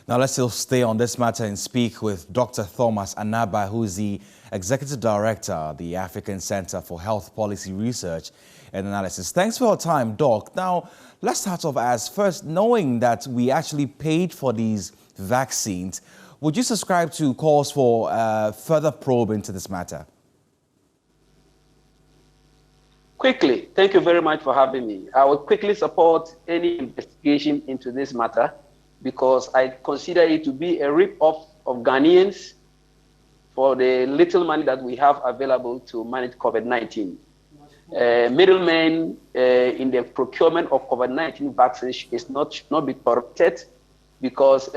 Now let's still stay on this matter and speak with Dr. Thomas Anabah, who is the Executive Director of the African Center for Health Policy Research and Analysis. Thanks for your time, Doc. Now, let's start off as first, knowing that we actually paid for these vaccines, would you subscribe to calls for further probe into this matter? Quickly, thank you very much for having me. I will quickly support any investigation into this matter because I consider it to be a rip-off of Ghanaians for the little money that we have available to manage COVID-19. Middlemen in the procurement of COVID-19 vaccines is not be corrupted because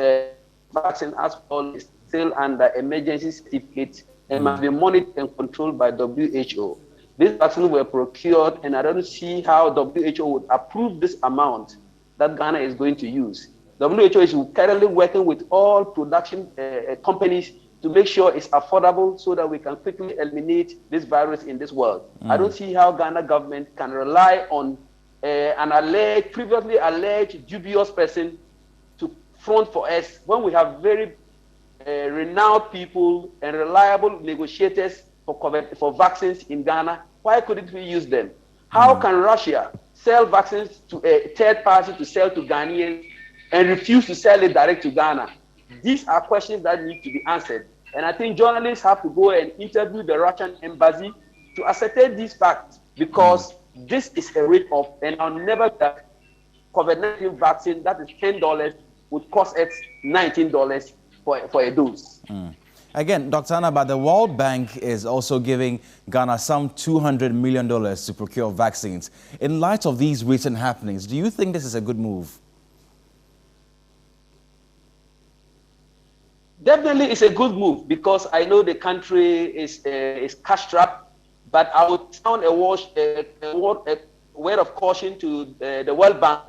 vaccine as well is still under emergency certificate and must be monitored and controlled by WHO. These vaccines were procured, and I don't see how WHO would approve this amount that Ghana is going to use. WHO is currently working with all production companies to make sure it's affordable so that we can quickly eliminate this virus in this world. I don't see how Ghana government can rely on an previously alleged dubious person to front for us when we have very renowned people and reliable negotiators for vaccines in Ghana. Why couldn't we use them? How can Russia sell vaccines to a third party to sell to Ghanaians and refuse to sell it direct to Ghana? These are questions that need to be answered. And I think journalists have to go and interview the Russian embassy to ascertain these facts because this is a rip-off, and I'll never that COVID-19 vaccine that is $10 would cost us $19 for a dose. Again, Dr. Anabah, the World Bank is also giving Ghana some $200 million to procure vaccines. In light of these recent happenings, do you think this is a good move? Definitely, it's a good move because I know the country is cash-strapped, but I would sound a word of caution to the World Bank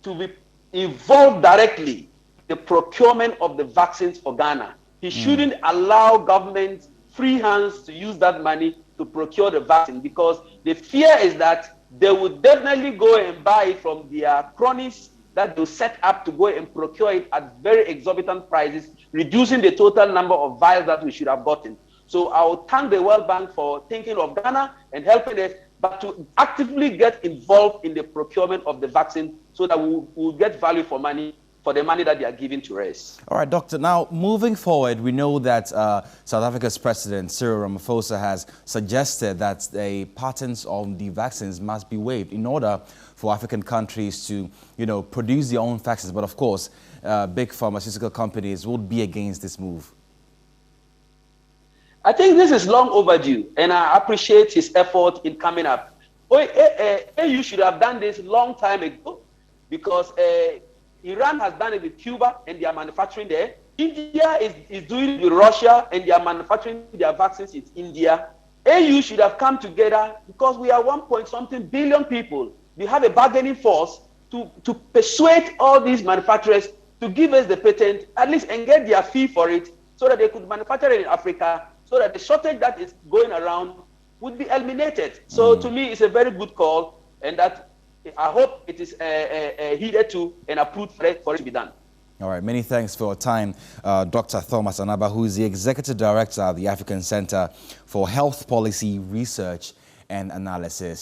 to be involved directly in the procurement of the vaccines for Ghana. He shouldn't allow government free hands to use that money to procure the vaccine because the fear is that they would definitely go and buy it from their cronies that they set up to go and procure it at very exorbitant prices, reducing the total number of vials that we should have gotten. So I will thank the World Bank for thinking of Ghana and helping us, but to actively get involved in the procurement of the vaccine so that we will get value for money, for the money that they are giving to us. All right, Doctor. Now, moving forward, we know that South Africa's President Cyril Ramaphosa has suggested that the patents of the vaccines must be waived in order for African countries to, produce their own vaccines. But of course, big pharmaceutical companies would be against this move. I think this is long overdue, and I appreciate his effort in coming up. You should have done this long time ago because Iran has done it with Cuba and they are manufacturing there. India is doing it with Russia and they are manufacturing their vaccines in India. AU should have come together because we are 1-something billion people. We have a bargaining force to persuade all these manufacturers to give us the patent, at least, and get their fee for it so that they could manufacture it in Africa so that the shortage that is going around would be eliminated. So to me, it's a very good call, and that I hope it is heeded to and approved for it to be done. All right, many thanks for your time, Dr. Thomas Anabah, who is the Executive Director of the African Center for Health Policy Research and Analysis.